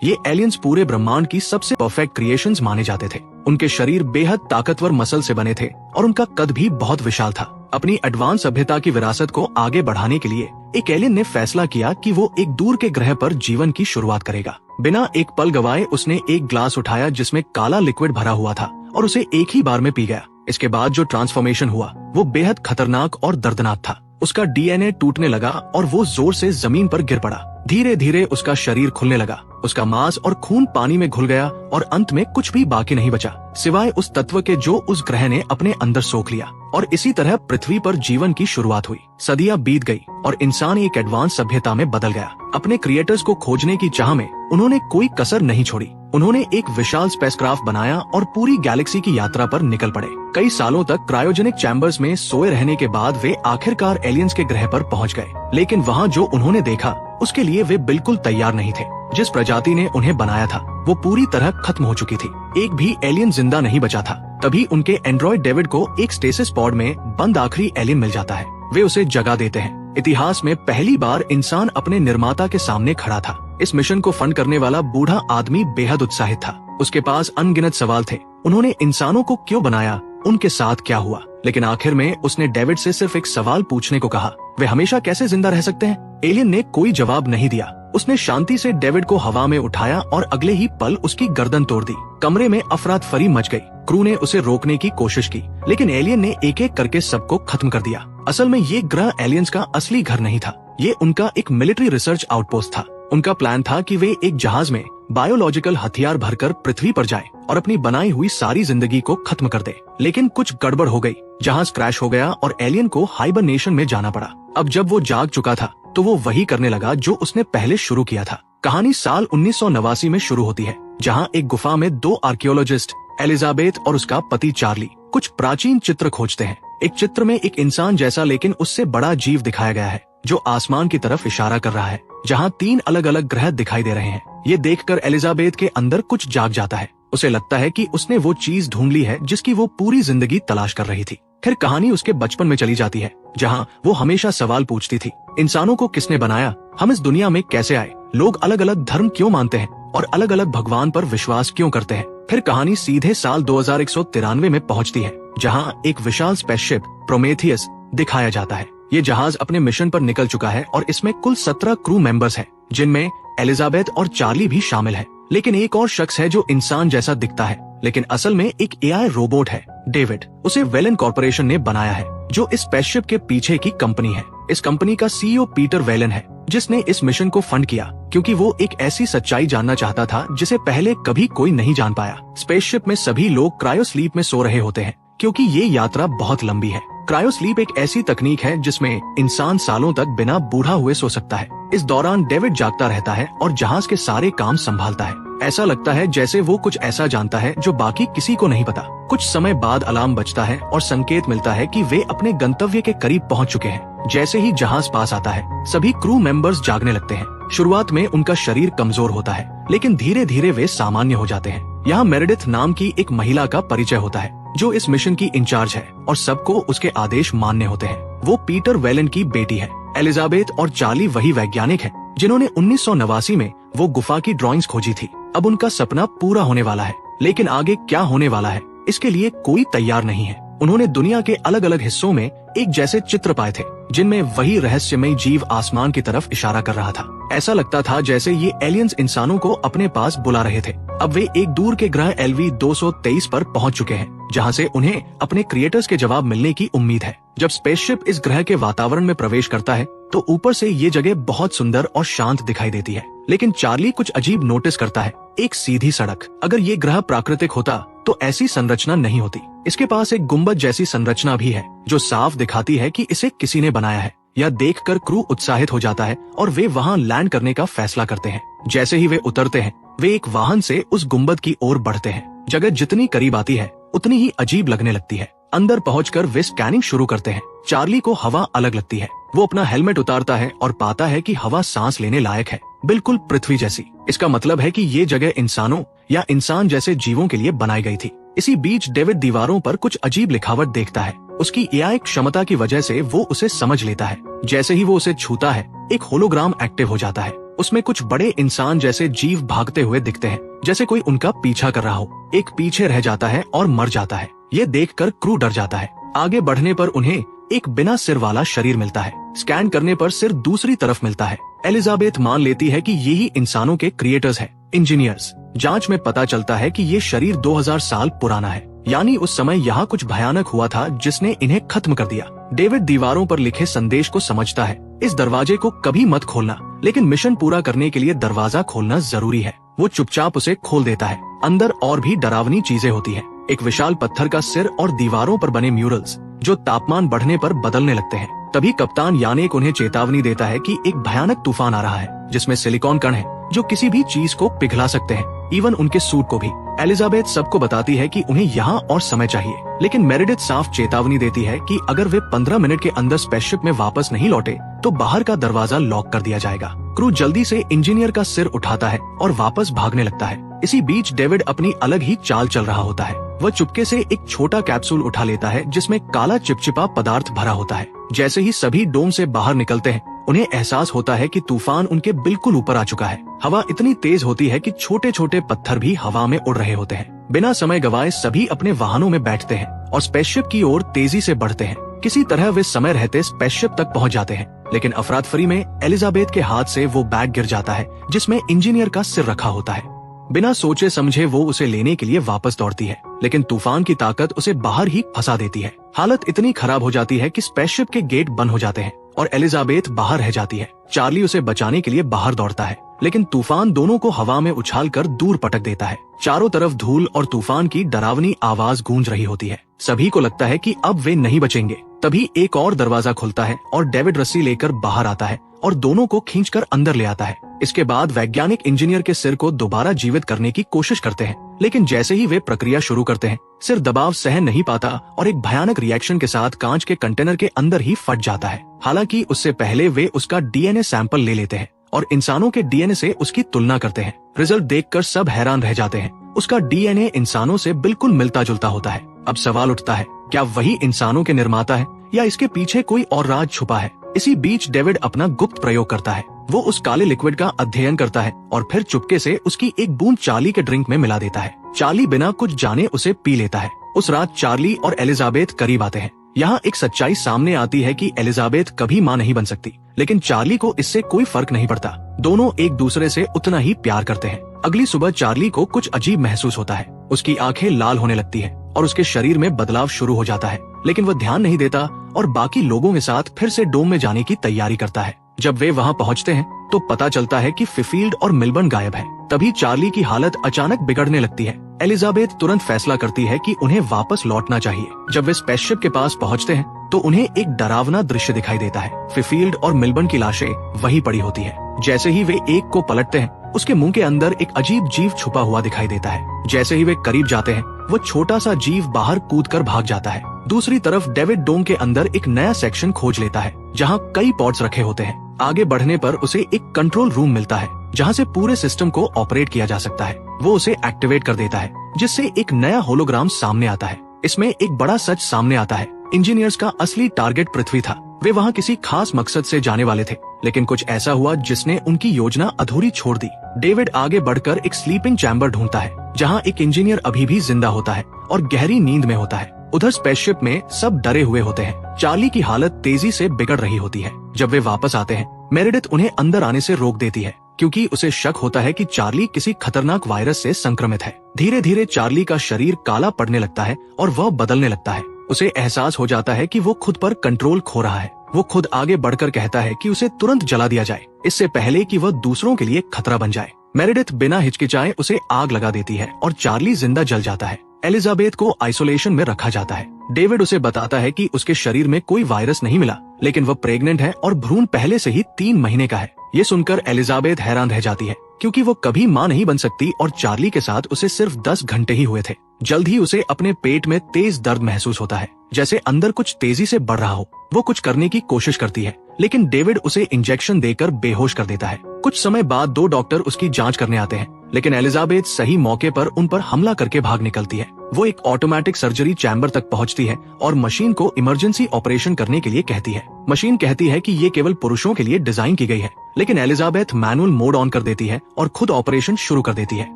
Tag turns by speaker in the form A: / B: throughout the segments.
A: ये एलियंस पूरे ब्रह्मांड की सबसे परफेक्ट क्रिएशंस माने जाते थे। उनके शरीर बेहद ताकतवर मसल से बने थे और उनका कद भी बहुत विशाल था। अपनी एडवांस सभ्यता की विरासत को आगे बढ़ाने के लिए एक एलियन ने फैसला किया कि वो एक दूर के ग्रह पर जीवन की शुरुआत करेगा। बिना एक पल गवाए उसने एक ग्लास उठाया जिसमें काला लिक्विड भरा हुआ था और उसे एक ही बार में पी गया। इसके बाद जो ट्रांसफॉर्मेशन हुआ वो बेहद खतरनाक और दर्दनाक था। उसका डीएनए टूटने लगा और वो जोर से जमीन पर गिर पड़ा। धीरे धीरे उसका शरीर खुलने लगा, उसका मांस और खून पानी में घुल गया और अंत में कुछ भी बाकी नहीं बचा सिवाय उस तत्व के जो उस ग्रह ने अपने अंदर सोख लिया। और इसी तरह पृथ्वी पर जीवन की शुरुआत हुई। सदियां बीत गई और इंसान एक एडवांस सभ्यता में बदल गया। अपने क्रिएटर्स को खोजने की चाह में उन्होंने कोई कसर नहीं छोड़ी। उन्होंने एक विशाल स्पेसक्राफ्ट बनाया और पूरी गैलेक्सी की यात्रा पर निकल पड़े। कई सालों तक क्रायोजेनिक चैम्बर्स में सोए रहने के बाद वे आखिरकार एलियंस के ग्रह पर पहुंच गए। लेकिन वहां जो उन्होंने देखा उसके लिए वे बिल्कुल तैयार नहीं थे। जिस प्रजाति ने उन्हें बनाया था वो पूरी तरह खत्म हो चुकी थी। एक भी एलियन जिंदा नहीं बचा था। तभी उनके एंड्रॉइड डेविड को एक स्टेसिस पॉड में बंद आखिरी एलियन मिल जाता है। वे उसे जगा देते हैं। इतिहास में पहली बार इंसान अपने निर्माता के सामने खड़ा था। इस मिशन को फंड करने वाला बूढ़ा आदमी बेहद उत्साहित था। उसके पास अनगिनत सवाल थे। उन्होंने इंसानों को क्यों बनाया, उनके साथ क्या हुआ, लेकिन आखिर में उसने डेविड से सिर्फ एक सवाल पूछने को कहा, वे हमेशा कैसे जिंदा रह सकते हैं? एलियन ने कोई जवाब नहीं दिया। उसने शांति से डेविड को हवा में उठाया और अगले ही पल उसकी गर्दन तोड़ दी। कमरे में अफरातफरी मच गई। क्रू ने उसे रोकने की कोशिश की लेकिन एलियन ने एक एक करके सबको खत्म कर दिया। असल में ये ग्रह एलियंस का असली घर नहीं था। ये उनका एक मिलिट्री रिसर्च आउटपोस्ट था। उनका प्लान था कि वे एक जहाज में बायोलॉजिकल हथियार भरकर पृथ्वी पर जाएं और अपनी बनाई हुई सारी जिंदगी को खत्म कर दे। लेकिन कुछ गड़बड़ हो गई। जहाज क्रैश हो गया और एलियन को हाइबरनेशन में जाना पड़ा। अब जब वो जाग चुका था तो वो वही करने लगा जो उसने पहले शुरू किया था। कहानी साल 1989 में शुरू होती है, जहाँ एक गुफा में दो आर्कियोलॉजिस्ट एलिजाबेथ और उसका पति चार्ली कुछ प्राचीन चित्र खोजते हैं। एक चित्र में एक इंसान जैसा लेकिन उससे बड़ा जीव दिखाया गया है जो आसमान की तरफ इशारा कर रहा है, जहाँ 3 अलग अलग ग्रह दिखाई दे रहे हैं। ये देखकर एलिजाबेथ के अंदर कुछ जाग जाता है। उसे लगता है कि उसने वो चीज ढूंढ ली है जिसकी वो पूरी जिंदगी तलाश कर रही थी। फिर कहानी उसके बचपन में चली जाती है, जहाँ वो हमेशा सवाल पूछती थी, इंसानों को किसने बनाया, हम इस दुनिया में कैसे आए, लोग अलग अलग धर्म क्यों मानते हैं और अलग अलग भगवान पर विश्वास क्यों करते हैं। फिर कहानी सीधे साल 2193 में पहुंचती है, जहाँ एक विशाल स्पेसशिप प्रोमेथियस दिखाया जाता है। ये जहाज अपने मिशन पर निकल चुका है और इसमें कुल 17 क्रू मेंबर्स हैं, जिनमें एलिजाबेथ और चार्ली भी शामिल है। लेकिन एक और शख्स है जो इंसान जैसा दिखता है लेकिन असल में एक एआई रोबोट है, डेविड। उसे वेलन कॉर्पोरेशन ने बनाया है जो इस स्पेसशिप के पीछे की कंपनी है। इस कंपनी का सीईओ पीटर वेलन है जिसने इस मिशन को फंड किया क्योंकि वो एक ऐसी सच्चाई जानना चाहता था जिसे पहले कभी कोई नहीं जान पाया। स्पेसशिप में सभी लोग क्रायोस्लीप में सो रहे होते हैं क्योंकि ये यात्रा बहुत लंबी है। क्रायोस्लीप एक ऐसी तकनीक है जिसमें इंसान सालों तक बिना बूढ़ा हुए सो सकता है। इस दौरान डेविड जागता रहता है और जहाज के सारे काम संभालता है। ऐसा लगता है जैसे वो कुछ ऐसा जानता है जो बाकी किसी को नहीं पता। कुछ समय बाद अलार्म बजता है और संकेत मिलता है कि वे अपने गंतव्य के करीब पहुंच चुके हैं। जैसे ही जहाज पास आता है सभी क्रू मेंबर्स जागने लगते हैं। शुरुआत में उनका शरीर कमजोर होता है लेकिन धीरे धीरे वे सामान्य हो जाते हैं। यहाँ मेरेडिथ नाम की एक महिला का परिचय होता है जो इस मिशन की इंचार्ज है और सबको उसके आदेश मानने होते हैं। वो पीटर वेलन की बेटी है। एलिजाबेथ और चार्ली वही वैज्ञानिक हैं जिन्होंने 1989 में वो गुफा की ड्राइंग्स खोजी थी। अब उनका सपना पूरा होने वाला है लेकिन आगे क्या होने वाला है इसके लिए कोई तैयार नहीं है। उन्होंने दुनिया के अलग अलग हिस्सों में एक जैसे चित्र पाए थे जिनमें वही रहस्यमय जीव आसमान की तरफ इशारा कर रहा था। ऐसा लगता था जैसे ये एलियंस इंसानों को अपने पास बुला रहे थे। अब वे एक दूर के ग्रह LV-223 पर पहुंच चुके हैं जहां से उन्हें अपने क्रिएटर्स के जवाब मिलने की उम्मीद है। जब स्पेसशिप इस ग्रह के वातावरण में प्रवेश करता है तो ऊपर से ये जगह बहुत सुंदर और शांत दिखाई देती है। लेकिन चार्ली कुछ अजीब नोटिस करता है, एक सीधी सड़क। अगर ये ग्रह प्राकृतिक होता तो ऐसी संरचना नहीं होती। इसके पास एक गुंबद जैसी संरचना भी है जो साफ दिखाती है कि इसे किसी ने बनाया है। यह देखकर क्रू उत्साहित हो जाता है और वे वहां लैंड करने का फैसला करते हैं। जैसे ही वे उतरते हैं वे एक वाहन से उस गुंबद की ओर बढ़ते हैं। जगह जितनी करीब आती है उतनी ही अजीब लगने लगती है। अंदर पहुंचकर वे स्कैनिंग शुरू करते हैं। चार्ली को हवा अलग लगती है। वो अपना हेलमेट उतारता है और पाता है कि हवा सांस लेने लायक है, बिल्कुल पृथ्वी जैसी। इसका मतलब है कि ये जगह इंसानों या इंसान जैसे जीवों के लिए बनाई गई थी। इसी बीच डेविड दीवारों पर कुछ अजीब लिखावट देखता है। उसकी एआई क्षमता की वजह से वो उसे समझ लेता है। जैसे ही वो उसे छूता है एक होलोग्राम एक्टिव हो जाता है। उसमें कुछ बड़े इंसान जैसे जीव भागते हुए दिखते हैं, जैसे कोई उनका पीछा कर रहा हो। एक पीछे रह जाता है और मर जाता है। ये देखकर क्रू डर जाता है। आगे बढ़ने पर उन्हें एक बिना सिर वाला शरीर मिलता है। स्कैन करने पर सिर दूसरी तरफ मिलता है। एलिजाबेथ मान लेती है कि यही इंसानों के क्रिएटर्स हैं, इंजीनियर्स। जांच में पता चलता है कि ये शरीर 2000 साल पुराना है, यानी उस समय यहाँ कुछ भयानक हुआ था जिसने इन्हें खत्म कर दिया। डेविड दीवारों पर लिखे संदेश को समझता है, इस दरवाजे को कभी मत खोलना, लेकिन मिशन पूरा करने के लिए दरवाजा खोलना जरूरी है। वो चुपचाप उसे खोल देता है। अंदर और भी डरावनी चीजें होती हैं। एक विशाल पत्थर का सिर और दीवारों पर बने म्यूरल्स जो तापमान बढ़ने पर बदलने लगते हैं। तभी कप्तान यानेक उन्हें चेतावनी देता है कि एक भयानक तूफान आ रहा है जिसमें सिलिकॉन कण है जो किसी भी चीज को पिघला सकते हैं, इवन उनके सूट को भी। एलिजाबेथ सबको बताती है कि उन्हें यहाँ और समय चाहिए, लेकिन मेरेडिथ साफ चेतावनी देती है कि अगर वे 15 मिनट के अंदर स्पेसशिप में वापस नहीं लौटे तो बाहर का दरवाजा लॉक कर दिया जाएगा। क्रू जल्दी से इंजीनियर का सिर उठाता है और वापस भागने लगता है। इसी बीच डेविड अपनी अलग ही चाल चल रहा होता है। वह चुपके से एक छोटा कैप्सूल उठा लेता है जिसमें काला चिपचिपा पदार्थ भरा होता है। जैसे ही सभी डोम से बाहर निकलते हैं, उन्हें एहसास होता है कि तूफान उनके बिल्कुल ऊपर आ चुका है। हवा इतनी तेज होती है कि छोटे छोटे पत्थर भी हवा में उड़ रहे होते हैं। बिना समय गवाए सभी अपने वाहनों में बैठते हैं और स्पेसशिप की ओर तेजी से बढ़ते हैं। किसी तरह वे समय रहते स्पेसशिप तक पहुंच जाते हैं, लेकिन अफरातफरी में एलिजाबेथ के हाथ से वो बैग गिर जाता है जिसमें इंजीनियर का सिर रखा होता है। बिना सोचे समझे वो उसे लेने के लिए वापस दौड़ती है, लेकिन तूफान की ताकत उसे बाहर ही फंसा देती है। हालत इतनी खराब हो जाती है कि स्पेसशिप के गेट बंद हो जाते हैं और एलिजाबेथ बाहर रह जाती है। चार्ली उसे बचाने के लिए बाहर दौड़ता है, लेकिन तूफान दोनों को हवा में उछालकर दूर पटक देता है। चारों तरफ धूल और तूफान की डरावनी आवाज गूंज रही होती है। सभी को लगता है कि अब वे नहीं बचेंगे। तभी एक और दरवाजा खुलता है और डेविड रस्सी लेकर बाहर आता है और दोनों को खींचकर अंदर ले आता है। इसके बाद वैज्ञानिक इंजीनियर के सिर को दोबारा जीवित करने की कोशिश करते हैं, लेकिन जैसे ही वे प्रक्रिया शुरू करते हैं, सिर दबाव सहन नहीं पाता और एक भयानक रिएक्शन के साथ कांच के कंटेनर के अंदर ही फट जाता है। हालांकि उससे पहले वे उसका डीएनए सैंपल ले लेते हैं और इंसानों के डीएनए से उसकी तुलना करते हैं। रिजल्ट देखकर सब हैरान रह जाते हैं। उसका डीएनए इंसानों से बिल्कुल मिलता जुलता होता है। अब सवाल उठता है, क्या वही इंसानों के निर्माता है या इसके पीछे कोई और राज छुपा है? इसी बीच डेविड अपना गुप्त प्रयोग करता है। वो उस काले लिक्विड का अध्ययन करता है और फिर चुपके से उसकी एक बूंद चार्ली के ड्रिंक में मिला देता है। चार्ली बिना कुछ जाने उसे पी लेता है। उस रात चार्ली और एलिजाबेथ करीब आते हैं। यहाँ एक सच्चाई सामने आती है कि एलिजाबेथ कभी माँ नहीं बन सकती, लेकिन चार्ली को इससे कोई फर्क नहीं पड़ता। दोनों एक दूसरे से उतना ही प्यार करते हैं। अगली सुबह चार्ली को कुछ अजीब महसूस होता है। उसकी आंखें लाल होने लगती है और उसके शरीर में बदलाव शुरू हो जाता है, लेकिन वह ध्यान नहीं देता और बाकी लोगों के साथ फिर से डोम में जाने की तैयारी करता है। जब वे वहाँ पहुँचते हैं तो पता चलता है कि फिफील्ड और मिलबर्न गायब है। तभी चार्ली की हालत अचानक बिगड़ने लगती है। एलिजाबेथ तुरंत फैसला करती है कि उन्हें वापस लौटना चाहिए। जब वे स्पेसशिप के पास पहुँचते हैं तो उन्हें एक डरावना दृश्य दिखाई देता है। फिफील्ड और मिलबर्न की लाशें वहीं पड़ी होती है। जैसे ही वे एक को पलटते हैं, उसके मुंह के अंदर एक अजीब जीव छुपा हुआ दिखाई देता है। जैसे ही वे करीब जाते हैं, वो छोटा सा जीव बाहर कूदकर भाग जाता है। दूसरी तरफ डेविड डोम के अंदर एक नया सेक्शन खोज लेता है जहाँ कई पॉड्स रखे होते हैं। आगे बढ़ने पर उसे एक कंट्रोल रूम मिलता है जहाँ से पूरे सिस्टम को ऑपरेट किया जा सकता है। वो उसे एक्टिवेट कर देता है, जिससे एक नया होलोग्राम सामने आता है। इसमें एक बड़ा सच सामने आता है। इंजीनियर्स का असली टारगेट पृथ्वी था। वे वहाँ किसी खास मकसद से जाने वाले थे, लेकिन कुछ ऐसा हुआ जिसने उनकी योजना अधूरी छोड़ दी। डेविड आगे बढ़कर एक स्लीपिंग चैम्बर ढूंढता है जहाँ एक इंजीनियर अभी भी जिंदा होता है और गहरी नींद में होता है। उधर स्पेसशिप में सब डरे हुए होते हैं। चार्ली की हालत तेजी से बिगड़ रही होती है। जब वे वापस आते हैं, मेरेडिथ उन्हें अंदर आने से रोक देती है क्योंकि उसे शक होता है कि चार्ली किसी खतरनाक वायरस से संक्रमित है। धीरे धीरे चार्ली का शरीर काला पड़ने लगता है और वह बदलने लगता है। उसे एहसास हो जाता है कि वो खुद पर कंट्रोल खो रहा है। वो खुद आगे बढ़कर कहता है कि उसे तुरंत जला दिया जाए, इससे पहले कि वह दूसरों के लिए खतरा बन जाए। मेरेडिथ बिना हिचकिचाए उसे आग लगा देती है और चार्ली जिंदा जल जाता है। एलिजाबेथ को आइसोलेशन में रखा जाता है। डेविड उसे बताता है कि उसके शरीर में कोई वायरस नहीं मिला, लेकिन वह प्रेग्नेंट है और भ्रूण पहले से ही 3 महीने का है। ये सुनकर एलिजाबेथ हैरान रह जाती है क्योंकि वो कभी माँ नहीं बन सकती और चार्ली के साथ उसे सिर्फ 10 घंटे ही हुए थे। जल्द ही उसे अपने पेट में तेज दर्द महसूस होता है, जैसे अंदर कुछ तेजी से बढ़ रहा हो। वो कुछ करने की कोशिश करती है, लेकिन डेविड उसे इंजेक्शन देकर बेहोश कर देता है। कुछ समय बाद 2 डॉक्टर उसकी जांच करने आते हैं, लेकिन एलिजाबेथ सही मौके पर उन पर हमला करके भाग निकलती है। वो एक ऑटोमेटिक सर्जरी चैम्बर तक पहुंचती है और मशीन को इमरजेंसी ऑपरेशन करने के लिए कहती है। मशीन कहती है कि ये केवल पुरुषों के लिए डिजाइन की गई है, लेकिन एलिजाबेथ मैनुअल मोड ऑन कर देती है और खुद ऑपरेशन शुरू कर देती है।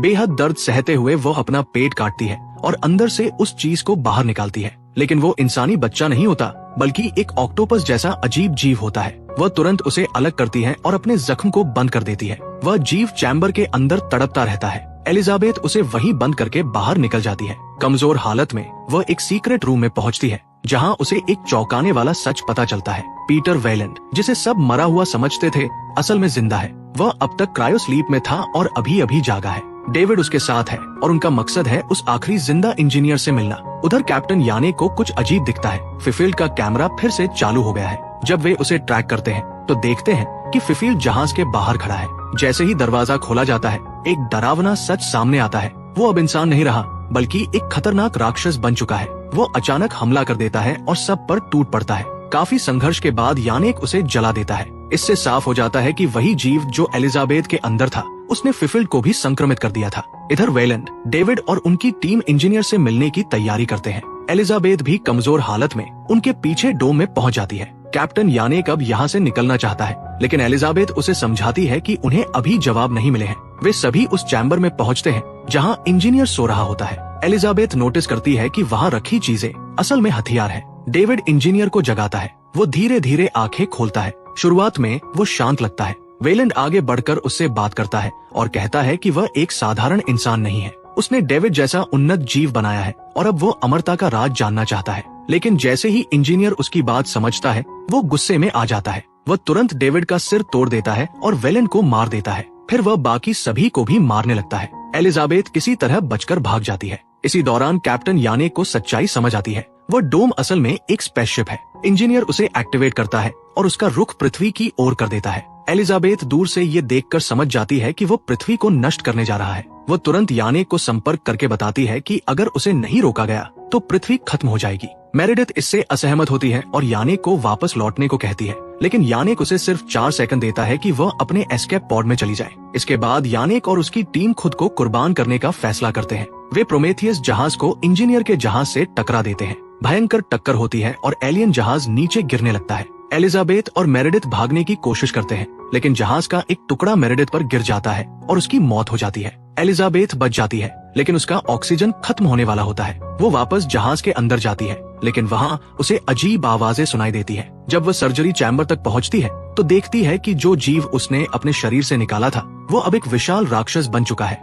A: बेहद दर्द सहते हुए वो अपना पेट काटती है और अंदर से उस चीज को बाहर निकालती है, लेकिन वो इंसानी बच्चा नहीं होता बल्कि एक ऑक्टोपस जैसा अजीब जीव होता है। वह तुरंत उसे अलग करती है और अपने जख्म को बंद कर देती है। वह जीव चैम्बर के अंदर तड़पता रहता है। एलिजाबेथ उसे वहीं बंद करके बाहर निकल जाती है। कमजोर हालत में वह एक सीक्रेट रूम में पहुंचती है, जहां उसे एक चौंकाने वाला सच पता चलता है। पीटर वेलेंड, जिसे सब मरा हुआ समझते थे, असल में जिंदा है। वह अब तक क्रायो स्लीप में था और अभी अभी जागा है। डेविड उसके साथ है और उनका मकसद है उस आखिरी जिंदा इंजीनियर से मिलना। उधर कैप्टन याने को कुछ अजीब दिखता है। फिफील्ड का कैमरा फिर से चालू हो गया है। जब वे उसे ट्रैक करते हैं तो देखते हैं कि फिफील्ड जहाज के बाहर खड़ा है। जैसे ही दरवाजा खोला जाता है, एक डरावना सच सामने आता है। वो अब इंसान नहीं रहा बल्कि एक खतरनाक राक्षस बन चुका है। वो अचानक हमला कर देता है और सब पर टूट पड़ता है। काफी संघर्ष के बाद यानेक उसे जला देता है। इससे साफ हो जाता है कि वही जीव जो एलिजाबेथ के अंदर था, उसने फिफील्ड को भी संक्रमित कर दिया था। इधर वेलेंड, डेविड और उनकी टीम इंजीनियर से मिलने की तैयारी करते हैं। एलिजाबेथ भी कमजोर हालत में उनके पीछे डोम में पहुंच जाती है। कैप्टन यानेक अब यहाँ से निकलना चाहता है, लेकिन एलिजाबेथ उसे समझाती है कि उन्हें अभी जवाब नहीं मिले हैं। वे सभी उस चैम्बर में पहुंचते हैं जहां इंजीनियर सो रहा होता है। एलिजाबेथ नोटिस करती है कि वहां रखी चीजें असल में हथियार है। डेविड इंजीनियर को जगाता है। वो धीरे धीरे आंखें खोलता है। शुरुआत में वो शांत लगता है। वेलेंड आगे बढ़कर उससे बात करता है और कहता है कि वह एक साधारण इंसान नहीं है। उसने डेविड जैसा उन्नत जीव बनाया है और अब वो अमरता का राज जानना चाहता है। लेकिन जैसे ही इंजीनियर उसकी बात समझता है, वो गुस्से में आ जाता है। वह तुरंत डेविड का सिर तोड़ देता है और वेलेंड को मार देता है। फिर वह बाकी सभी को भी मारने लगता है। एलिजाबेथ किसी तरह बचकर भाग जाती है। इसी दौरान कैप्टन यानेक को सच्चाई समझ आती है। वह डोम असल में एक स्पेसशिप है। इंजीनियर उसे एक्टिवेट करता है और उसका रुख पृथ्वी की ओर कर देता है। एलिजाबेथ दूर से ये देखकर समझ जाती है कि वो पृथ्वी को नष्ट करने जा रहा है। वो तुरंत यानेक को संपर्क करके बताती है कि अगर उसे नहीं रोका गया तो पृथ्वी खत्म हो जाएगी। मेरेडिथ इससे असहमत होती है और यानेक को वापस लौटने को कहती है, लेकिन यानेक उसे सिर्फ 4 सेकंड देता है कि वह अपने एस्केप पॉड में चली जाए। इसके बाद यानेक और उसकी टीम खुद को कुर्बान करने का फैसला करते हैं। वे प्रोमेथियस जहाज को इंजीनियर के जहाज से टकरा देते हैं। भयंकर टक्कर होती है और एलियन जहाज नीचे गिरने लगता है। एलिजाबेथ और मेरेडिथ भागने की कोशिश करते हैं, लेकिन जहाज का एक टुकड़ा मेरेडिथ पर गिर जाता है और उसकी मौत हो जाती है। एलिजाबेथ बच जाती है, लेकिन उसका ऑक्सीजन खत्म होने वाला होता है। वो वापस जहाज के अंदर जाती है, लेकिन वहाँ उसे अजीब आवाजें सुनाई देती है। जब वह सर्जरी चैम्बर तक पहुँचती है तो देखती है कि जो जीव उसने अपने शरीर से निकाला था, वो अब एक विशाल राक्षस बन चुका है।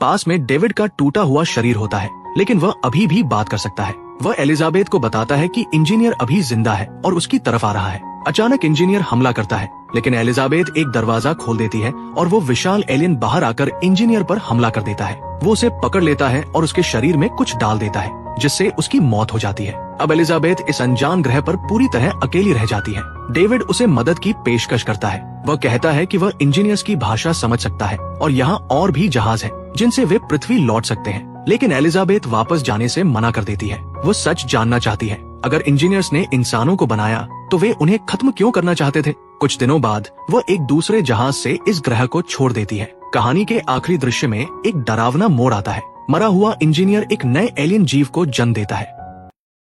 A: पास में डेविड का टूटा हुआ शरीर होता है, लेकिन वह अभी भी बात कर सकता है। वह एलिजाबेथ को बताता है कि इंजीनियर अभी जिंदा है और उसकी तरफ आ रहा है। अचानक इंजीनियर हमला करता है, लेकिन एलिजाबेथ एक दरवाजा खोल देती है और वो विशाल एलियन बाहर आकर इंजीनियर पर हमला कर देता है। वो उसे पकड़ लेता है और उसके शरीर में कुछ डाल देता है, जिससे उसकी मौत हो जाती है। अब एलिजाबेथ इस अनजान ग्रह पर पूरी तरह अकेली रह जाती है। डेविड उसे मदद की पेशकश करता है। वह कहता है कि वह इंजीनियर्स की भाषा समझ सकता है और यहाँ और भी जहाज है जिनसे वे पृथ्वी लौट सकते हैं। लेकिन एलिजाबेथ वापस जाने से मना कर देती है। वो सच जानना चाहती है, अगर इंजीनियर्स ने इंसानों को बनाया तो वे उन्हें खत्म क्यों करना चाहते थे। कुछ दिनों बाद वो एक दूसरे जहाज से इस ग्रह को छोड़ देती है। कहानी के आखिरी दृश्य में एक डरावना मोड़ आता है। मरा हुआ इंजीनियर एक नए एलियन जीव को जन्म देता है।